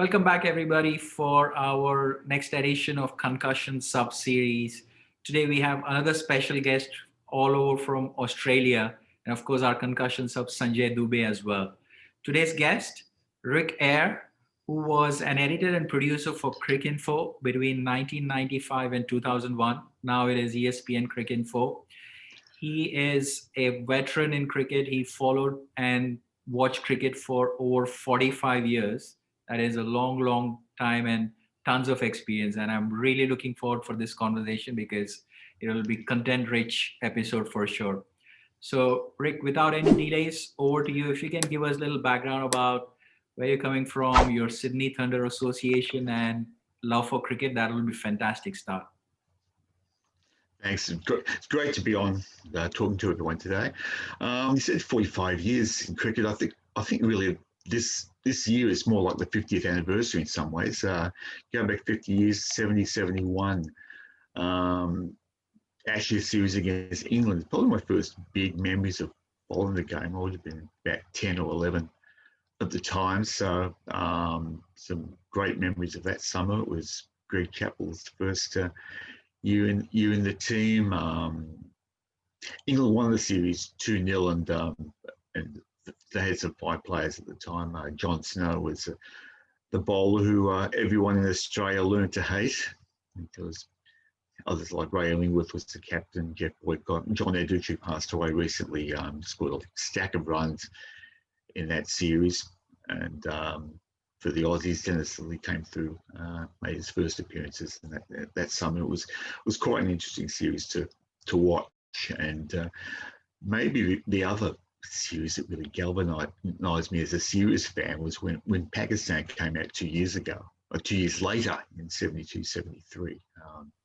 Welcome back, everybody, for our next edition of Concussion Sub Series. Today, we have another special guest all over from Australia, and of course, our Concussion Sub Sanjay Dubey as well. Today's guest, Rick Eyre, who was an editor and producer for Cricinfo between 1995 and 2001. Now it is ESPN Cricinfo. He is a veteran in cricket. He followed and watched cricket for over 45 years. That is a long, long time and tons of experience. And I'm really looking forward for this conversation because it will be content-rich episode for sure. So, Rick, without any delays, over to you. If you can give us a little background about where you're coming from, your Sydney Thunder Association, and love for cricket, that will be fantastic start. Thanks. It's great to be on talking to everyone today. You said 45 years in cricket. I think really this year is more like the 50th anniversary in some ways. Going back 50 years, 70, 71, Ashes series against England is probably my first big memories of following the game. I would have been about 10 or 11 at the time. So some great memories of that summer. It was Greg Chappell's first year in the team. England won the series 2-0, and they had some 5 players at the time. John Snow was the bowler who everyone in Australia learned to hate. There was others like Ray Illingworth was the captain. Jeff Boycott, John Edrich, who passed away recently, scored a stack of runs in that series. And for the Aussies, Dennis Lillee came through, made his first appearances in that summer. It was quite an interesting series to watch. And maybe the other series that really galvanised me as a serious fan was when Pakistan came out 2 years ago, or 2 years later in 72, 73.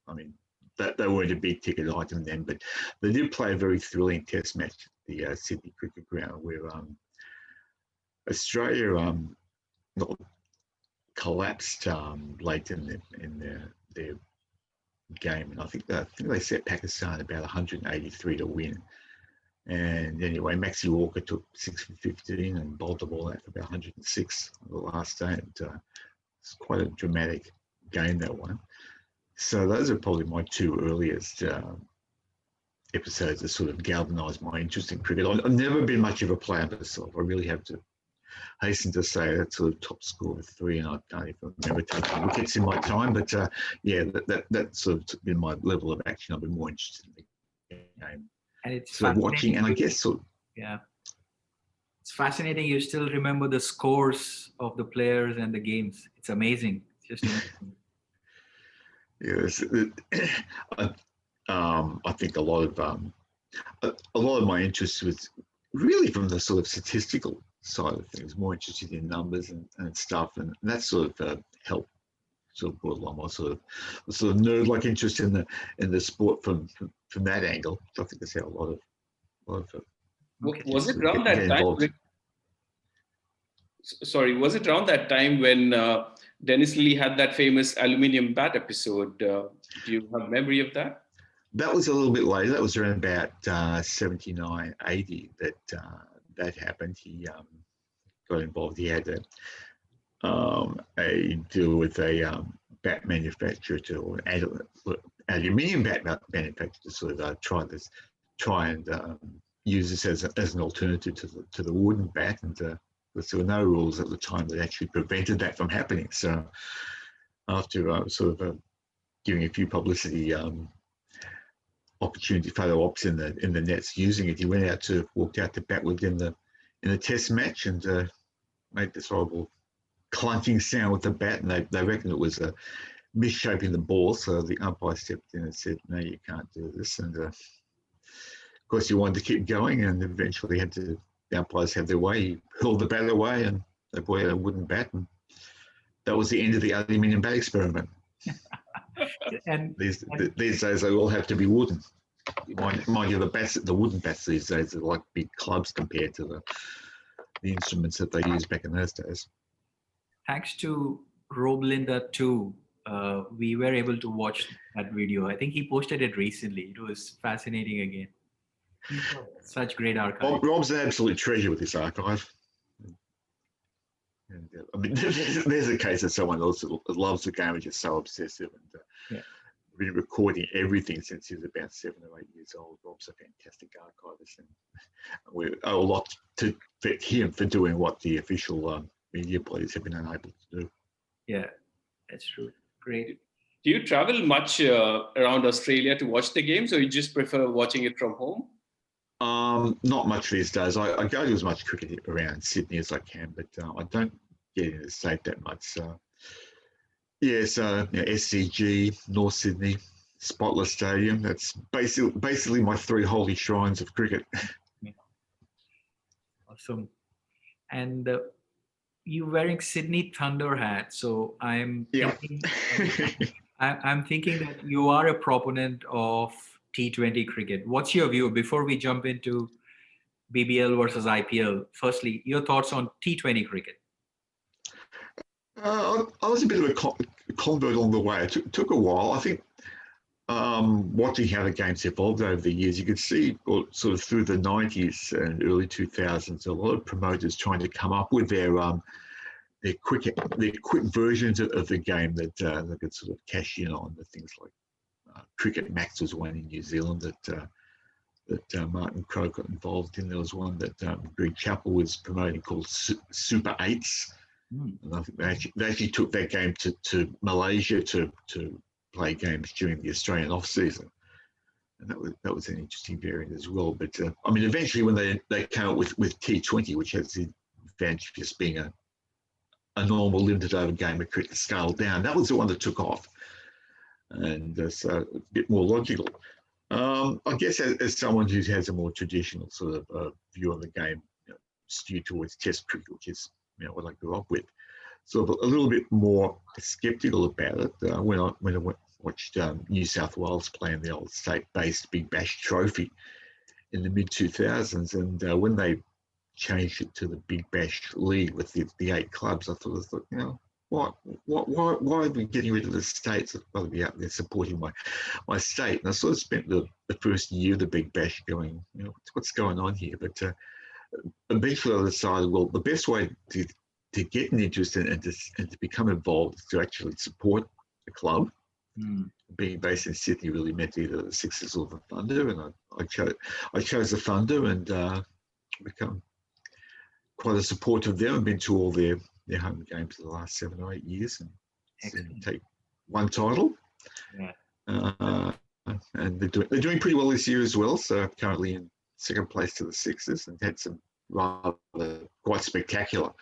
I mean, they weren't a big ticket item then, but they did play a very thrilling test match at the Sydney Cricket Ground where Australia collapsed late in their game, and I think they set Pakistan about 183 to win. And anyway, Maxie Walker took 6 for 15 and bowled the ball out for about 106 on the last day. And it's quite a dramatic game, that one. So those are probably my 2 earliest episodes that sort of galvanised my interest in cricket. I've never been much of a player myself. I really have to hasten to say that sort of top score of 3, and I can't even remember taking wickets in my time. But yeah, that sort of been my level of action. I've been more interested in the game. And it's sort of watching, and I guess sort of, yeah, it's fascinating. You still remember the scores of the players and the games. It's amazing. It's just amazing. Yes, I think a lot of my interest was really from the sort of statistical side of things, more interested in numbers and stuff, and that sort of helped sort of brought along my sort of nerd-like interest in the sport from that angle. So I think that's how a lot of was it around that time? Was it around that time when Dennis Lillee had that famous aluminium bat episode? Do you have memory of that? That was a little bit later. That was around about 79, 80 that happened. He got involved. He had a deal with a bat manufacturer or aluminium bat manufacturer to sort of try and use this as an alternative to the wooden bat, and there were no rules at the time that actually prevented that from happening. So after sort of giving a few publicity opportunity photo ops in the nets using it, he walked out to Batwood in the test match and made this horrible clunking sound with the bat, and they reckon it was misshaping the ball. So the umpire stepped in and said, "No, you can't do this." And of course, he wanted to keep going, and eventually the umpires had their way. He hurled the bat away, and they brought out a wooden bat, and that was the end of the aluminium bat experiment. And these days they all have to be wooden. Mind you, the wooden bats these days are like big clubs compared to the instruments that they used back in those days. Thanks to Rob Linda too, we were able to watch that video. I think he posted it recently. It was fascinating again. Such great archive. Rob's an absolute treasure with this archive. And I mean, there's a case of someone else that loves the game and just so obsessive and Yeah. been recording everything since he was about 7 or 8 years old. Rob's a fantastic archivist, and we owe a lot to him for doing what the official media bodies have been unable to do. Yeah, that's true. Great. Do you travel much around Australia to watch the games, or you just prefer watching it from home? Not much these days. I go to as much cricket around Sydney as I can, but I don't get into the state that much. So, yeah, so SCG, North Sydney, Spotless Stadium. That's basically my 3 holy shrines of cricket. Awesome. And you're wearing Sydney Thunder hat, so I'm thinking, I'm thinking that you are a proponent of T20 cricket. What's your view before we jump into BBL versus IPL? Firstly, your thoughts on T20 cricket. I was a bit of a convert along the way. It took a while. I think watching how the game's evolved over the years, you could see sort of through the 90s and early 2000s, a lot of promoters trying to come up with their quick versions of the game that they could sort of cash in on. The things like Cricket Max was one in New Zealand that Martin Crowe got involved in. There was one that Greg Chappell was promoting called Super 8s. And I think they actually took that game to Malaysia to play games during the Australian off season, and that was an interesting variant as well. But I mean, eventually when they came up with T20, which has the advantage of just being a normal limited over game of cricket scaled down, that was the one that took off, and so a bit more logical. I guess as someone who has a more traditional sort of view on the game, skewed towards Test cricket, which is what I grew up with, sort of a little bit more sceptical about it. When I watched New South Wales play in the old state-based Big Bash Trophy in the mid-2000s, and when they changed it to the Big Bash League with the 8 clubs, I thought, why are we getting rid of the states? I'd rather be out there supporting my state. And I sort of spent the first year of the Big Bash going, what's going on here? But eventually I decided, well, the best way to get an interest and to become involved is to actually support the club. Being based in Sydney really meant either the Sixers or the Thunder, and I chose the Thunder and become quite a supporter of them. I've been to all their home games for the last 7 or 8 years and seen them take 1 title. And they're doing pretty well this year as well. So currently in 2nd place to the Sixers, and had some rather quite spectacular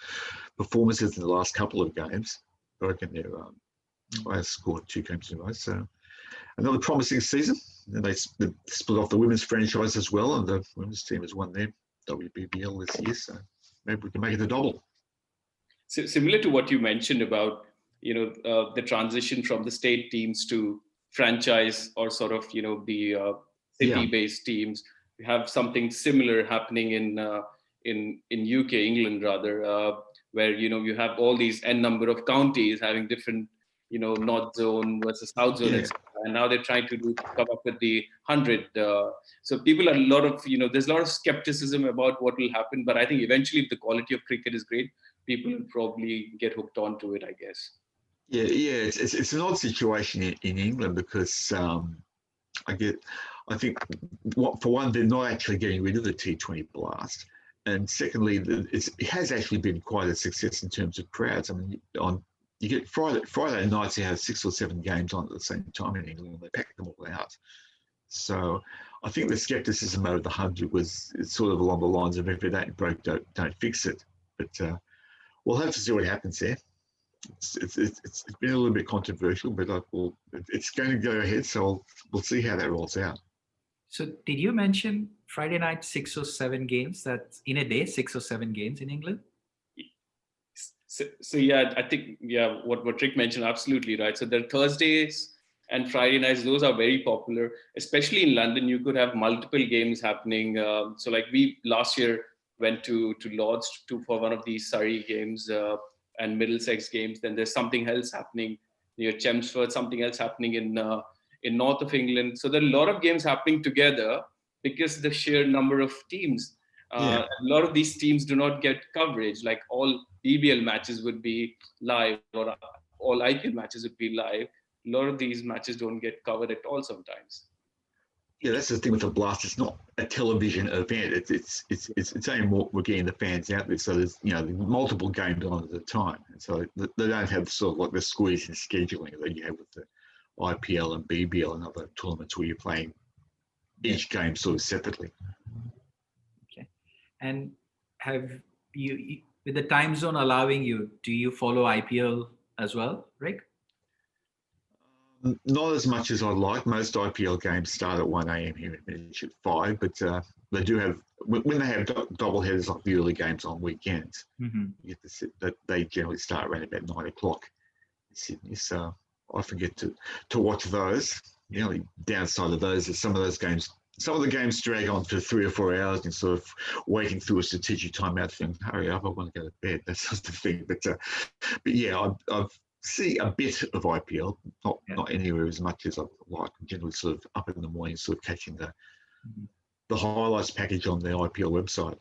performances in the last couple of games. Broken their I scored 2 games in a row. So another promising season. And they split off the women's franchise as well, and the women's team has won their WBBL this year. So maybe we can make it a double. So similar to what you mentioned about the transition from the state teams to franchise or sort of the city-based teams, we have something similar happening in UK, England rather, where you have all these n number of counties having different North Zone versus South Zone, and now they're trying to come up with the 100. So people are there's a lot of skepticism about what will happen, but I think eventually if the quality of cricket is great, people will probably get hooked onto it, I guess. Yeah, it's an odd situation in England because I think for one, they're not actually getting rid of the T20 blast, and secondly, it has actually been quite a success in terms of crowds. I mean, you get Friday nights, you have 6 or 7 games on at the same time in England, and they pack them all out. So I think the skepticism over the 100 was sort of along the lines of if it ain't broke, don't fix it. But we'll have to see what happens there. It's been a little bit controversial, but it's going to go ahead, so we'll see how that rolls out. So did you mention Friday night 6 or 7 games? That's in a day, 6 or 7 games in England? So yeah, I think what Rick mentioned, absolutely right. So there are Thursdays and Friday nights; those are very popular, especially in London. You could have multiple games happening. So like we last year went to Lords for one of these Surrey games and Middlesex games. Then there's something else happening near Chelmsford, something else happening in north of England. So there are a lot of games happening together because the sheer number of teams. A lot of these teams do not get coverage, like all BBL matches would be live or all IPL matches would be live. A lot of these matches don't get covered at all sometimes. Yeah, that's the thing with the Blast. It's not a television event. It's only more we're getting the fans out there. So there's multiple games on at a time, and so they don't have sort of like the squeeze in scheduling that you have with the IPL and BBL and other tournaments where you're playing each game sort of separately. Okay, and have you, with the time zone allowing you, do you follow IPL as well, Rick? Not as much as I'd like. Most IPL games start at 1 a.m. here and finish at 5, but they do have, when they have double headers like the early games on weekends, you get to sit, that they generally start around about 9 o'clock in Sydney. So I often get to watch those. The only downside of those is some of the games drag on for 3 or 4 hours and sort of waiting through a strategic timeout thing. Hurry up, I want to go to bed. That sort of thing. But yeah, I've see a bit of IPL, not anywhere as much as I like. I'm generally sort of up in the morning, sort of catching the highlights package on the IPL website.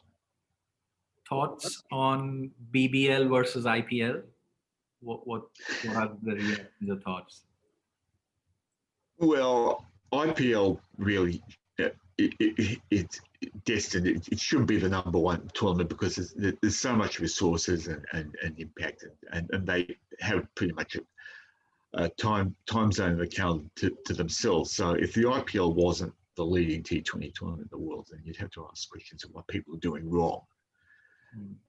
Thoughts on BBL versus IPL? What are the reactions, the thoughts? Well, IPL really it's destined. It should be the number one tournament because there's so much resources and impact, and they have pretty much a time zone of account to themselves. So if the IPL wasn't the leading T20 tournament in the world, then you'd have to ask questions of what people are doing wrong.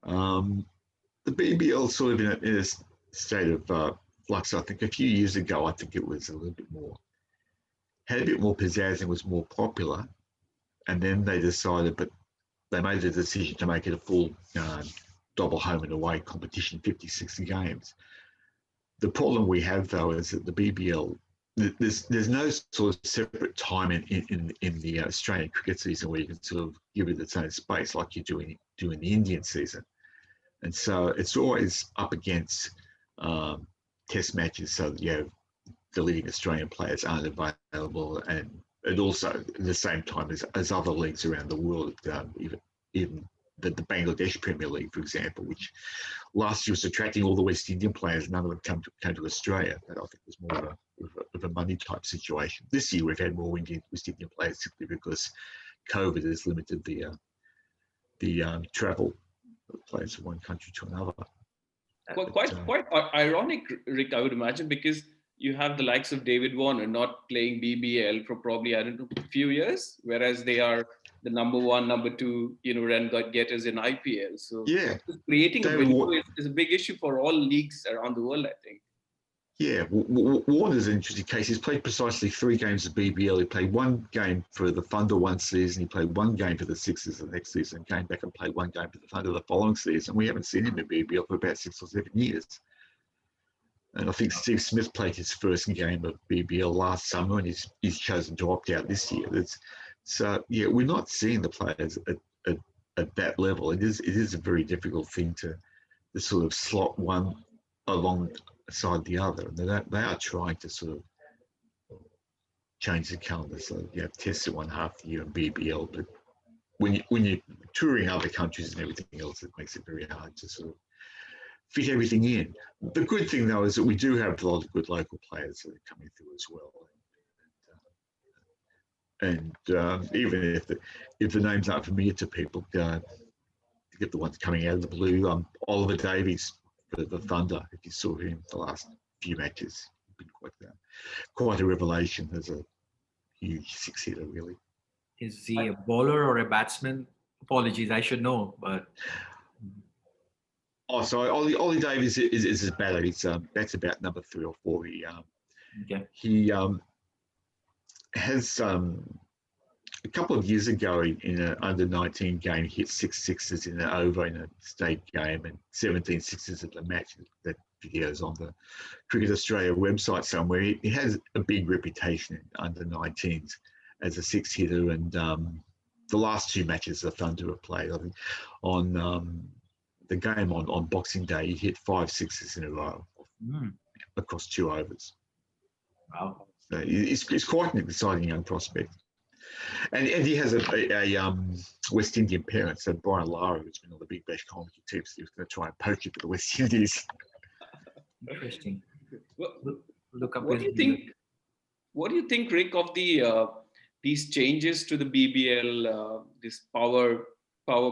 The BBL sort of in a state of flux. I think a few years ago, I think it was a little bit more, had a bit more pizzazz and was more popular. And then they decided, but they made the decision to make it a full double home and away competition, 56 games. The problem we have, though, is that the BBL, there's no sort of separate time in the Australian cricket season where you can sort of give it its own space like you do in the Indian season. And so it's always up against test matches, so that you have the leading Australian players aren't available, and also at the same time as other leagues around the world, even the Bangladesh Premier League, for example, which last year was attracting all the West Indian players. None of them came to Australia. That I think was more of a money type situation. This year we've had more West Indian players simply because COVID has limited the travel of players from one country to another. Quite ironic, Rick, I would imagine, because you have the likes of David Warner not playing BBL for probably, I don't know, a few years, whereas they are the number one, number two, run getters in IPL. So yeah, creating a window is a big issue for all leagues around the world, I think. Yeah, Warner's an interesting case. He's played precisely 3 games of BBL. He played 1 game for the Thunder one season. He played 1 game for the Sixers the next season, came back and played 1 game for the Thunder the following season. We haven't seen him in BBL for about 6 or 7 years. And I think Steve Smith played his first game of BBL last summer, and he's chosen to opt out this year. So yeah, we're not seeing the players at that level. It is a very difficult thing to sort of slot one alongside the other. And they are trying to sort of change the calendar. So you have tests at one half the year in BBL, but when you're touring other countries and everything else, it makes it very hard to sort of fit everything in. The good thing, though, is that we do have a lot of good local players that are coming through as well. And even if the names aren't familiar to people, to get the ones coming out of the blue, Oliver Davies for the Thunder, if you saw him the last few matches, been quite a revelation as a huge 6-hitter, really. Is he a bowler or a batsman? Apologies, I should know, but... Oh, sorry. Ollie Davies is his batter. That's about number 3 or 4. He has a couple of years ago in an under-19 game, he hit 6 sixes in an over in a state game and 17 sixes at the match. That video's on the Cricket Australia website somewhere. He has a big reputation in under-19s as a 6-hitter, and the last 2 matches the Thunder have played, I think, on the game on Boxing Day, he hit 5 sixes in a row across 2 overs. Wow. So he's quite an exciting young prospect. And he has a West Indian parent, so Brian Lara, who's been on the Big Bash comedy teams, he was going to try and poach it for the West Indies. Interesting. Well, Look up what his do you think? What do you think, Rick, of the these changes to the BBL, this power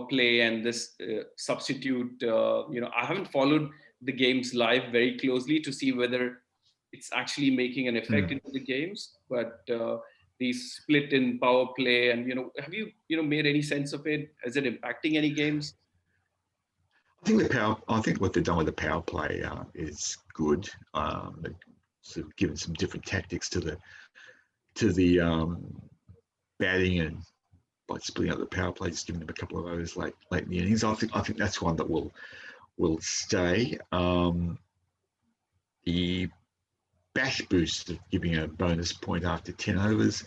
play and this substitute? I haven't followed the games live very closely to see whether it's actually making an effect into the games. But the split in power play, and have you made any sense of it? Is it impacting any games? I think what they've done with the power play is good. They've sort of given some different tactics to the batting, and by splitting up the power play, just giving them a couple of overs late in the innings. I think that's one that will stay. The bash boost of giving a bonus point after 10 overs.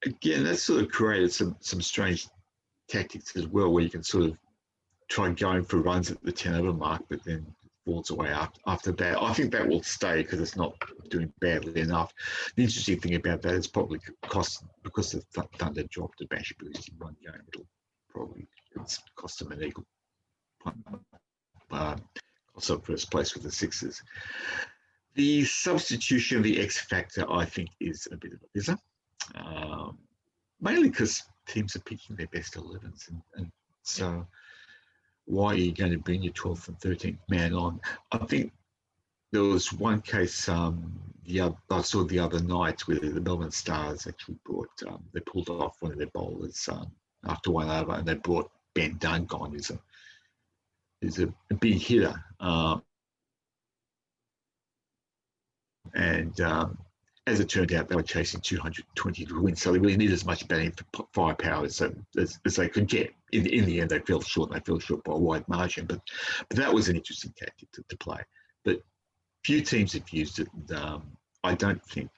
Again, that's sort of created some strange tactics as well, where you can sort of try going for runs at the 10 over mark, but then falls away after that. I think that will stay because it's not doing badly enough. The interesting thing about that is probably cost, because the Thunder dropped the bash boost in one game, it'll probably cost them an equal cost them first place with the Sixers. The substitution of the X factor, I think, is a bit of a bizarre. Mainly because teams are picking their best 11s, and so why are you going to bring your 12th and 13th man on? I think there was one case I saw the other night where the Melbourne Stars actually they pulled off one of their bowlers after one over, and they brought Ben Dunk on, who's a big hitter. As it turned out, they were chasing 220 to win, so they really needed as much batting firepower as they could get. In the end, they fell short by a wide margin, but that was an interesting tactic to play. But few teams have used it, and I don't think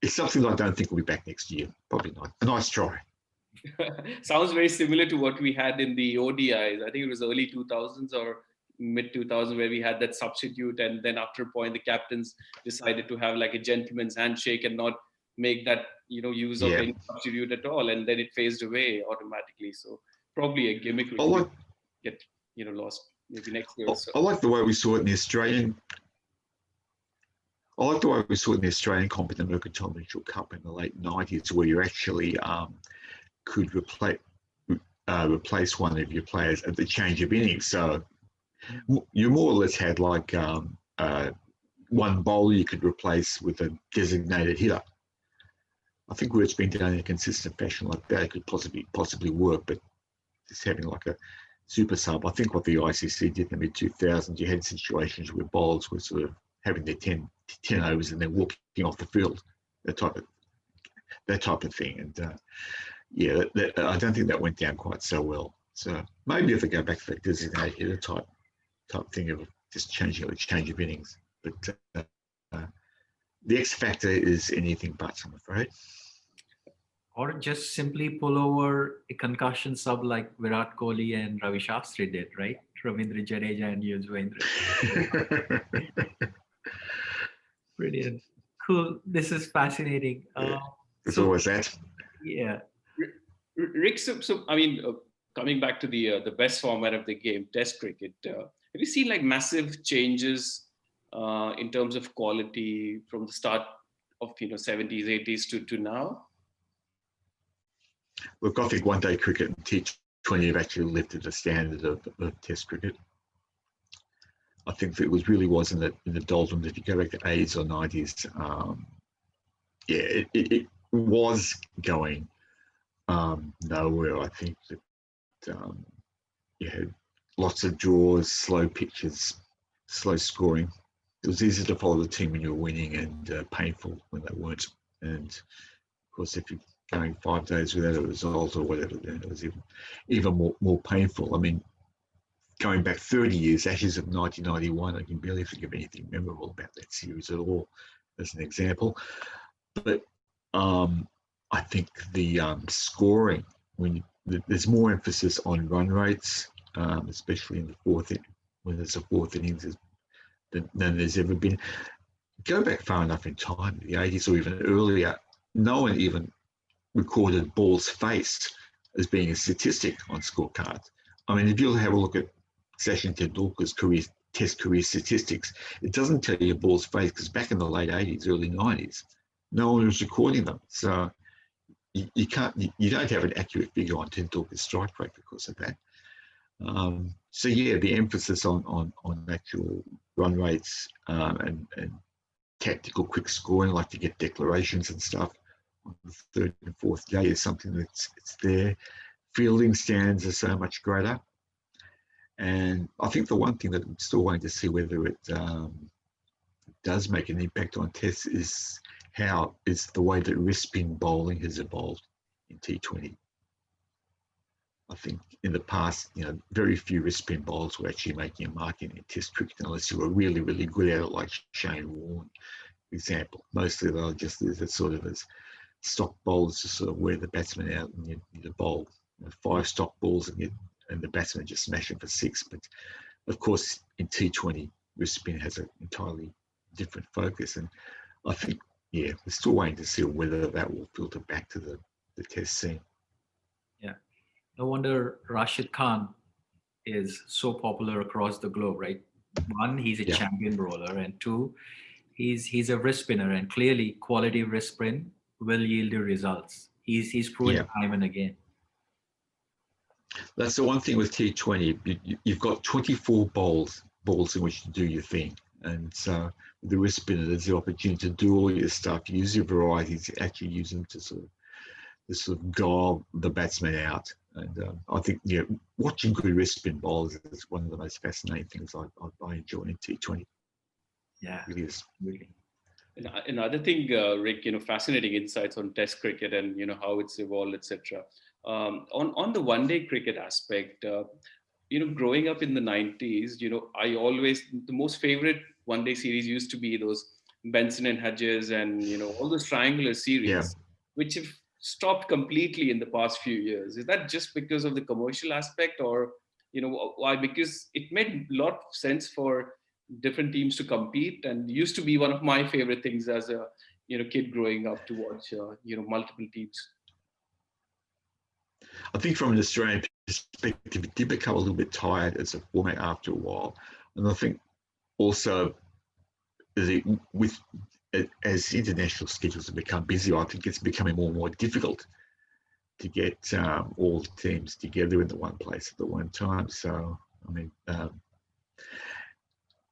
it's something that I don't think will be back next year. Probably not. A nice try. Sounds very similar to what we had in the ODIs. I think it was early 2000s or mid 2000s where we had that substitute, and then after a point the captains decided to have like a gentleman's handshake and not make that use of any substitute at all, and then it phased away automatically. So probably a gimmick which get lost maybe next year. I like the way we saw it in the Australian. I like the way we saw it in the Australian Comp in the Mercantile Mutual Cup in the late 90s, where you actually could replace one of your players at the change of innings. So you more or less had like one bowler you could replace with a designated hitter. I think where it's been done in a consistent fashion like that, it could possibly work, but just having like a super sub. I think what the ICC did in the mid-2000s, you had situations where bowlers were sort of having their 10 overs and then walking off the field, that type of thing. And I don't think that went down quite so well. So maybe if they go back to that designated hitter type thing of just changing the change of innings. But the X factor is anything but, I'm afraid. Or just simply pull over a concussion sub like Virat Kohli and Ravi Shastri did, right? Ravindra Jadeja and Yuzvendra. Brilliant. Cool. This is fascinating. There's always that. Yeah. Rick, so I mean, coming back to the best format of the game, Test cricket, have you seen like massive changes in terms of quality from the start of 70s, 80s to now? Look, I think one-day cricket and T20 have actually lifted the standard of Test cricket. I think it really was in the doldrums. If you go back to 80s or 90s, it was going nowhere. I think that you had lots of draws, slow pitches, slow scoring. It was easy to follow the team when you were winning, and painful when they weren't. And of course, if you're going 5 days without a result or whatever, then it was even more painful. I mean, going back 30 years, Ashes of 1991, I can barely think of anything memorable about that series at all, as an example. But I think the scoring, there's more emphasis on run rates, especially in the fourth, when there's a fourth innings, than there's ever been. Go back far enough in time, the 80s or even earlier, no one even recorded balls faced as being a statistic on scorecards. I mean, if you have a look at Sachin Tendulkar's test career statistics, it doesn't tell you balls faced, because back in the late 80s, early 90s, no one was recording them. So you don't have an accurate figure on Tendulkar's strike rate because of that. So yeah, the emphasis on actual run rates and tactical quick scoring, like to get declarations and stuff on the third and fourth day, is something it's there. Fielding standards are so much greater. And I think the one thing that I'm still waiting to see whether it does make an impact on tests is the way that wrist spin bowling has evolved in T20. I think in the past, very few wrist spin bowlers were actually making a mark in Test cricket unless you were really, really good at it, like Shane Warne, for example. Mostly they were just sort of as stock bowlers, to sort of wear the batsman out and you bowl 5 stock balls and the batsman just smash it for 6. But of course, in T20, wrist spin has an entirely different focus. And I think, we're still waiting to see whether that will filter back to the Test scene. Yeah. No wonder Rashid Khan is so popular across the globe, right? One, he's a champion bowler, and two, he's a wrist spinner, and clearly quality wrist spin will yield the results. He's proven time and again. That's the one thing with T20. You've got 24 balls in which to do your thing. And so with the wrist spinner, there's the opportunity to do all your stuff, use your varieties, actually use them to sort of goal the batsman out. And I think, watching good wrist spin bowlers is one of the most fascinating things I enjoy in T20. Yeah, it is. Really. Another thing, Rick, fascinating insights on Test cricket and how it's evolved, etc. On the one-day cricket aspect, growing up in the 90s, the most favorite one-day series used to be those Benson and Hedges and all those triangular series, which have stopped completely in the past few years. Is that just because of the commercial aspect, or why? Because it made a lot of sense for different teams to compete, and used to be one of my favorite things as a kid growing up, to watch multiple teams. I think from an Australian perspective, it did become a little bit tired as a format after a while. And I think also as international schedules have become busier, I think it's becoming more and more difficult to get all the teams together in the one place at the one time. So, I mean,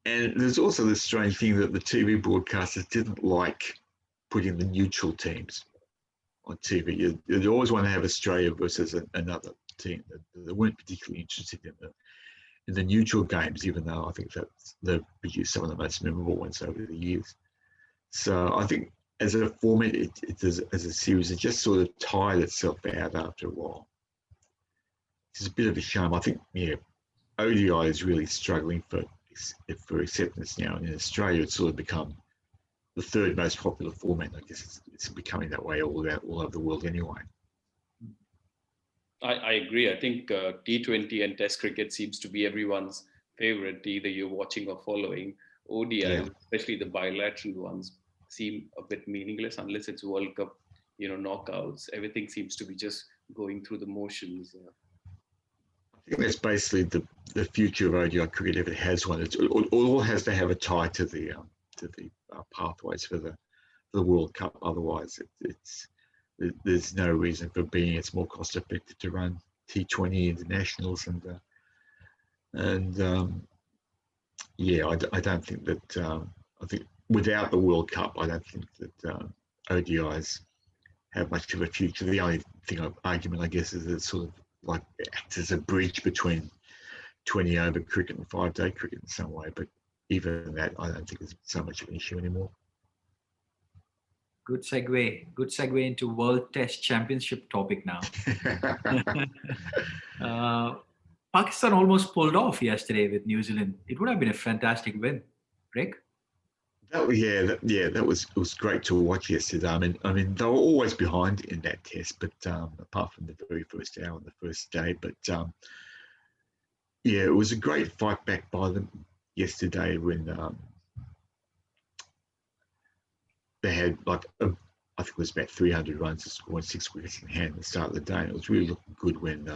and there's also this strange thing that the TV broadcasters didn't like putting the neutral teams on TV. You always want to have Australia versus another team. They weren't particularly interested in the neutral games, even though I think that they've produced some of the most memorable ones over the years. So I think as a format, as a series, it just sort of tired itself out after a while. It's a bit of a shame. I think, ODI is really struggling for acceptance now. And in Australia, it's sort of become the third most popular format. I guess it's becoming that way all over the world anyway. I agree. I think T20 and Test cricket seems to be everyone's favorite. Either you're watching or following. ODI, especially the bilateral ones, seem a bit meaningless unless it's World Cup, knockouts. Everything seems to be just going through the motions. I think that's basically the future of ODI cricket, if it has one. It all has to have a tie to the pathways for the World Cup. Otherwise, there's no reason for being. It's more cost effective to run T20 internationals, I don't think that. I think without the World Cup, I don't think that ODIs have much of a future. The only argument, I guess, is it sort of like acts as a bridge between 20 over cricket and 5-day cricket in some way. But even that, I don't think is so much of an issue anymore. Good segue into World Test Championship topic now. Pakistan almost pulled off yesterday with New Zealand. It would have been a fantastic win, Rick. It was great to watch yesterday. I mean, they were always behind in that test, but apart from the very first hour on the first day. But it was a great fight back by them yesterday when they had like I think it was about 300 runs to score and 6 wickets in hand at the start of the day. And it was really looking good when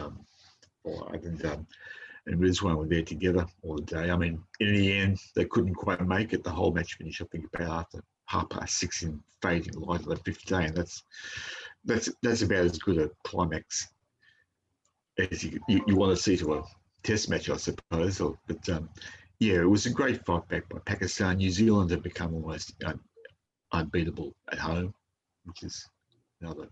and Rizwan were there together all the day. I mean, in the end, they couldn't quite make it. The whole match finished, I think, about after 6:30 in fading light of the 5th day, and that's about as good a climax as you want to see to a test match, I suppose. But yeah, it was a great fight back by Pakistan. New Zealand have become almost unbeatable at home, which is another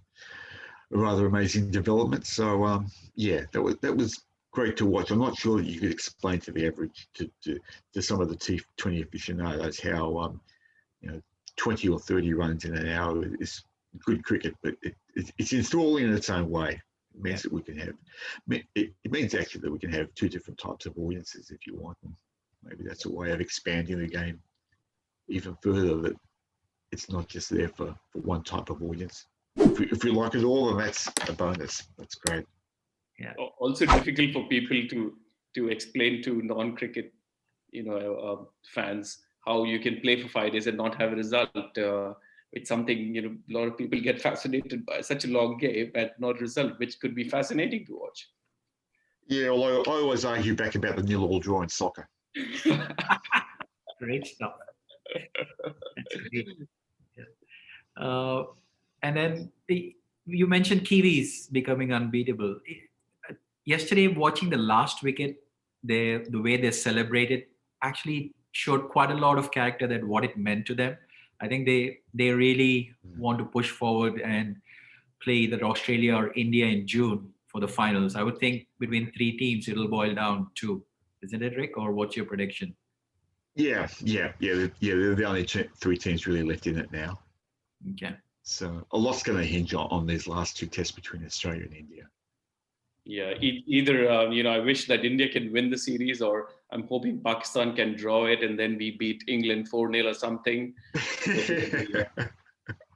rather amazing development. So yeah, that was great to watch. I'm not sure that you could explain to the average, to some of the T20 aficionados how 20 or 30 runs in an hour is good cricket, but it's enthralling in its own way. It means that we can have, it means actually that we can have 2 different types of audiences if you want. And maybe that's a way of expanding the game even further, that it's not just there for one type of audience. If we like it all, then that's a bonus. That's great. Yeah. Also difficult for people to explain to non-cricket, fans how you can play for 5 days and not have a result. It's something, a lot of people get fascinated by such a long game and not a result, which could be fascinating to watch. Yeah, well, I always argue back about the 0-0 draw in soccer. Great stuff. That's great. Yeah. And then you mentioned Kiwis becoming unbeatable. Yesterday, watching the last wicket, the way they celebrated actually showed quite a lot of character, that what it meant to them. I think they really want to push forward and play either Australia or India in June for the finals. I would think between 3 teams, it'll boil down to, isn't it, Rick? Or what's your prediction? Yeah. They're the only 3 teams really left in it now. Okay. So a lot's going to hinge on these last 2 tests between Australia and India. Yeah, either I wish that India can win the series, or I'm hoping Pakistan can draw it and then we beat England 4-0 or something.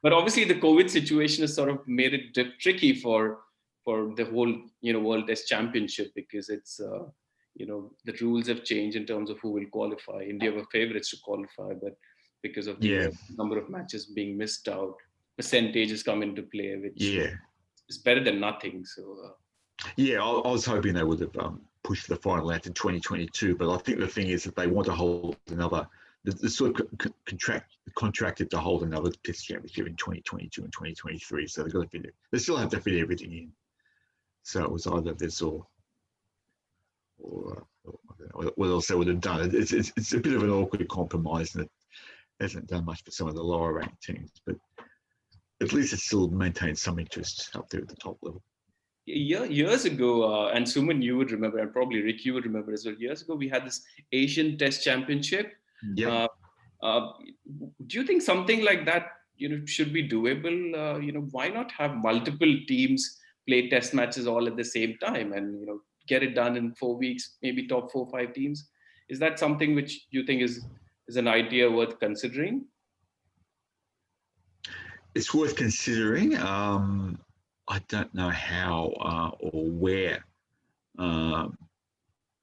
But obviously the COVID situation has sort of made it tricky for the whole World Test Championship, because it's the rules have changed in terms of who will qualify. India were favourites to qualify, but because of the number of matches being missed out, percentages come into play, which is better than nothing. So. Yeah, I was hoping they would have pushed the final out in 2022, but I think the thing is that they want to hold another. They sort of contracted to hold another Test Championship in 2022 and 2023, so they've got to fit it. They still have to fit everything in. So it was either this or what else they would have done. It's a bit of an awkward compromise, and it hasn't done much for some of the lower ranked teams, but at least it still maintains some interest up there at the top level. Years ago, and Suman, you would remember, and probably Rick, you would remember as well. Years ago, we had this Asian Test Championship. Yeah. Do you think something like that, should be doable? Why not have multiple teams play Test matches all at the same time, and get it done in 4 weeks, maybe top 4 or 5 teams? Is that something which you think is an idea worth considering? It's worth considering. I don't know how or where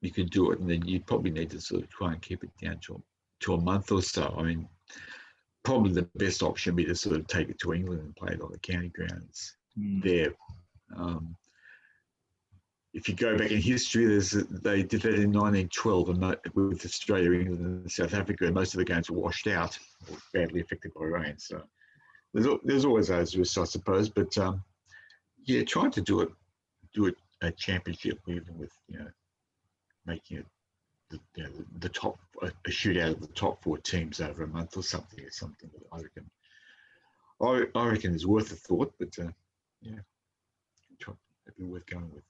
you could do it, and then you'd probably need to sort of try and keep it down to a month or so. I mean, probably the best option would be to sort of take it to England and play it on the county grounds there. If you go back in history, they did that in 1912 and with Australia, England, and South Africa. And most of the games were washed out or badly affected by rain. So there's always those risks, I suppose. But yeah, trying to do it a championship, even with making it the top a shootout of the top 4 teams over a month or something is something that I reckon is worth a thought. But yeah, it'd be worth going with.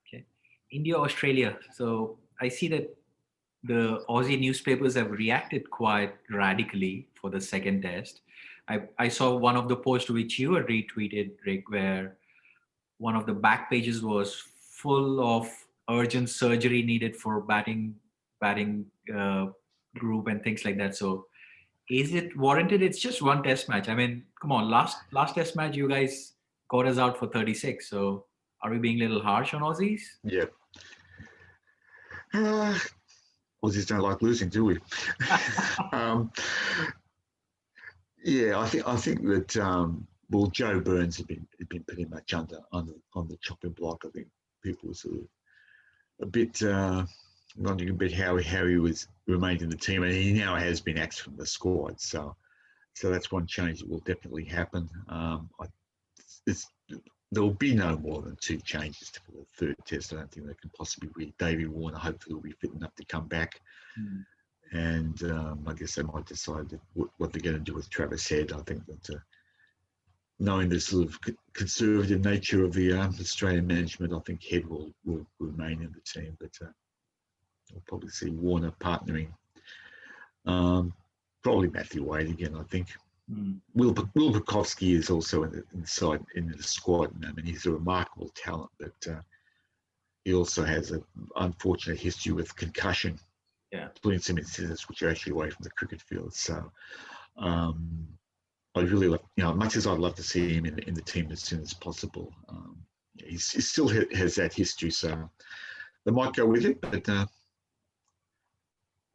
Okay, India, Australia. So I see that the Aussie newspapers have reacted quite radically for the second test. I saw one of the posts which you had retweeted, Rick, where one of the back pages was full of urgent surgery needed for batting group and things like that. So is it warranted? It's just one test match. I mean, come on, last test match, you guys got us out for 36. So are we being a little harsh on Aussies? Yeah. Aussies don't like losing, do we? Yeah, I think that well, Joe Burns had been pretty much on the chopping block. I think people were sort of a bit wondering a bit how he was remained in the team, and he now has been axed from the squad. So that's one change that will definitely happen. There will be no more than two changes for the third test. I don't think they can possibly read. Davey Warner hopefully will be fit enough to come back. Mm. And I guess they might decide what they're going to do with Travis Head. I think that knowing the sort of conservative nature of the Australian management, I think Head will remain in the team. But we'll probably see Warner partnering. Probably Matthew Wade again, I think. Mm. Will Bukowski is also in the squad. I mean, he's a remarkable talent, but he also has an unfortunate history with concussion. Yeah, including some incidents which are actually away from the cricket field. So I'd really love, much as I'd love to see him in the team as soon as possible, he still has that history. So they might go with it, but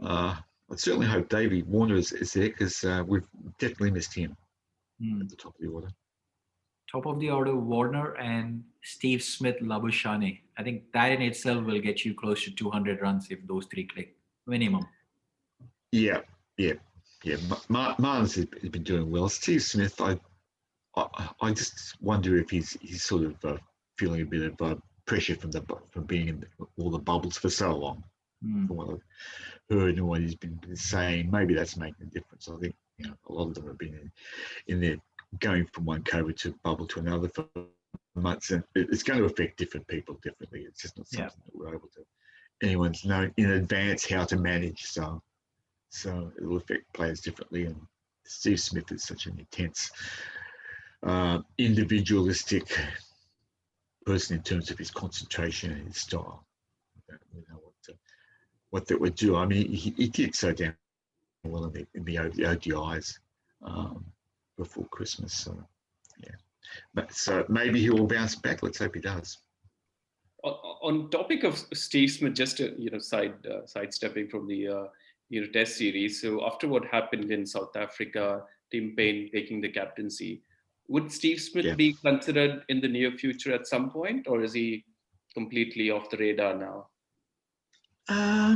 I certainly hope Davey Warner is there because we've definitely missed him at the top of the order. Top of the order, Warner and Steve Smith Labuschagne. I think that in itself will get you close to 200 runs if those three click. Minimum. Yeah. Martin's has been doing well. Steve Smith, I just wonder if he's sort of feeling a bit of pressure from being in all the bubbles for so long. From what I've heard and what he's been saying, maybe that's making a difference. I think a lot of them have been in there going from one COVID bubble to another for months, and it's going to affect different people differently. It's just not something that we're able to. Anyone's know in advance how to manage, so it will affect players differently. And Steve Smith is such an intense, individualistic person in terms of his concentration and his style. I don't know what that would do. I mean, he did so damn well in the ODIs before Christmas. So yeah, so maybe he will bounce back. Let's hope he does. On topic of Steve Smith, just sidestepping from the Test series. So after what happened in South Africa, Tim Payne taking the captaincy, would Steve Smith be considered in the near future at some point, or is he completely off the radar now? I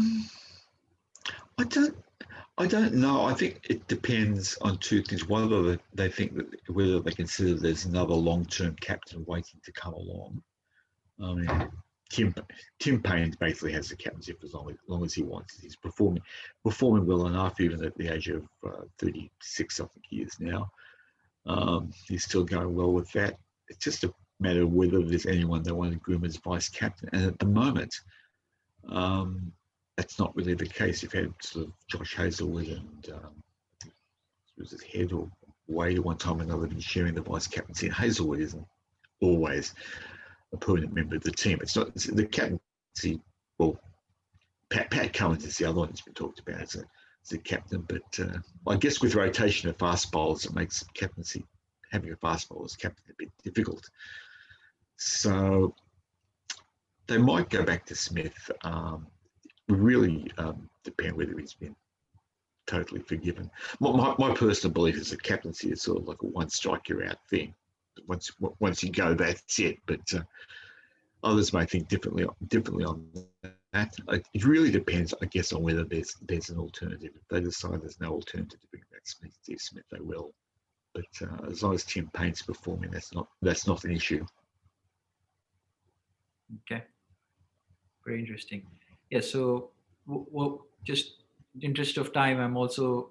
don't know. I think it depends on two things. Whether they consider there's another long-term captain waiting to come along. I mean, Tim Payne basically has the captaincy for as long as he wants. He's performing well enough, even at the age of 36, I think he is now. He's still going well with that. It's just a matter of whether there's anyone they want to groom as vice captain. And at the moment, that's not really the case. You've had sort of Josh Hazlewood and was it Head or Wade at one time or another been sharing the vice captaincy. And Hazlewood isn't always a permanent member of the team. It's the captaincy. Well, Pat Cummins is the other one that's been talked about as a captain. But I guess with rotation of fast bowlers, it makes having a fast bowler as captain a bit difficult. So they might go back to Smith. Would really depend whether he's been totally forgiven. My personal belief is that captaincy is sort of like a one strike you're out thing. Once you go, that's it. But others may think differently on that. It really depends, I guess, on whether there's an alternative. If they decide there's no alternative to bring back Steve Smith, they will. But as long as Tim Payne's performing, that's not an issue. Okay, very interesting. Yeah, so just in interest of time, I'm also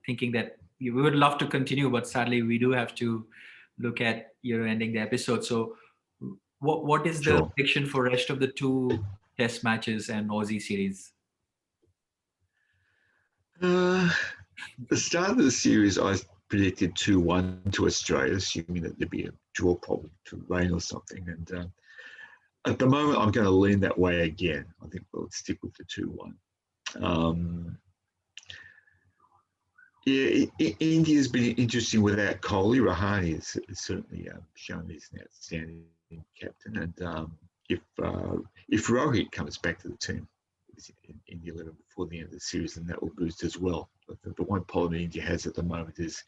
thinking that we would love to continue, but sadly we do have to look at ending the episode. So what is the prediction for rest of the two Test matches and Aussie series? The start of the series, I predicted 2-1 to Australia, assuming that there'd be a draw problem to rain or something. And at the moment, I'm going to lean that way again. I think we'll stick with the 2-1. India's been interesting without Kohli. Rahane is certainly shown he's an outstanding captain. And if Rohit comes back to the team in the 11 before the end of the series, then that will boost as well. But the one problem India has at the moment is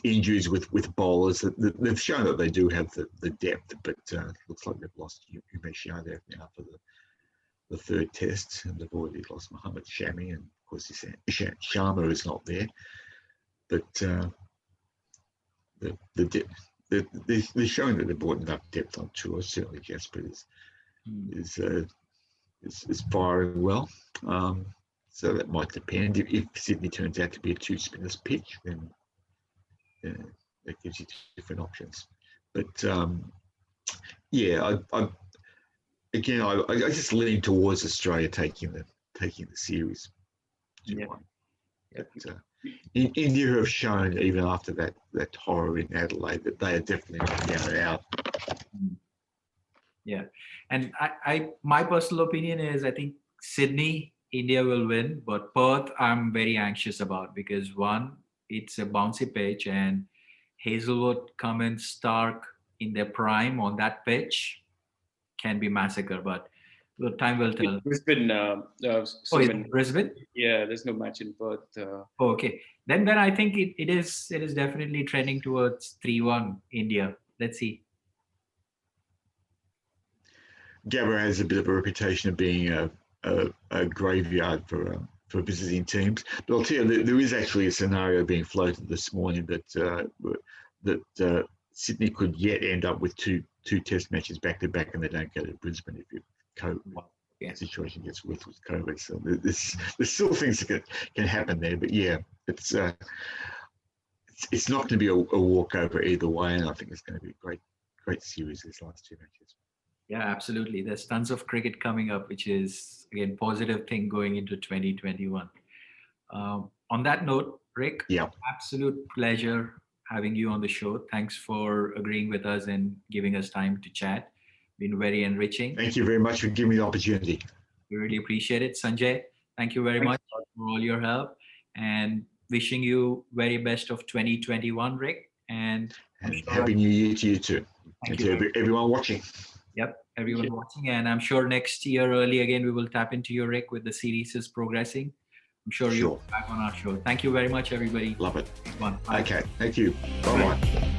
injuries with bowlers. They've shown that they do have the depth, but looks like they've lost Umesh Yadav now for the third test, and they've already lost Mohammad Shami, and of course Ishant Sharma is not there. But they're showing that they've brought enough depth on tour. Certainly Jasper is firing well. So that might depend. If Sydney turns out to be a two-spinners pitch, then that gives you different options. But yeah, I just lean towards Australia taking the series. Yeah. But, India have shown, even after that horror in Adelaide, that they are definitely down and out. Yeah, and my personal opinion is I think Sydney, India will win, but Perth I'm very anxious about, because one, it's a bouncy pitch, and Hazelwood, Cummins, Stark in their prime on that pitch can be massacre, but time will tell. Brisbane. Brisbane? Yeah, there's no match in Perth. Okay, then I think it is definitely trending towards 3-1 India. Let's see. Gabba has a bit of a reputation of being a graveyard for visiting teams. But I'll tell you, there is actually a scenario being floated this morning that Sydney could yet end up with two test matches back to back, and they don't go to Brisbane if the situation gets worse with COVID. So there's still things that can happen there. But yeah, it's not going to be a walkover either way, and I think it's going to be a great series these last two matches. Yeah, absolutely. There's tons of cricket coming up, which is, again, positive thing going into 2021. On that note, Rick, absolute pleasure having you on the show. Thanks for agreeing with us and giving us time to chat. Been very enriching. Thank you very much for giving me the opportunity. We really appreciate it. Sanjay, thank you very much for all your help, and wishing you very best of 2021, Rick. And Happy New Year to you too. And to everyone watching. Yep, everyone watching. And I'm sure next year early again, we will tap into you, Rick, with the series is progressing. I'm sure you'll be back on our show. Thank you very much, everybody. Love it. Bye. Okay, thank you. Bye-bye.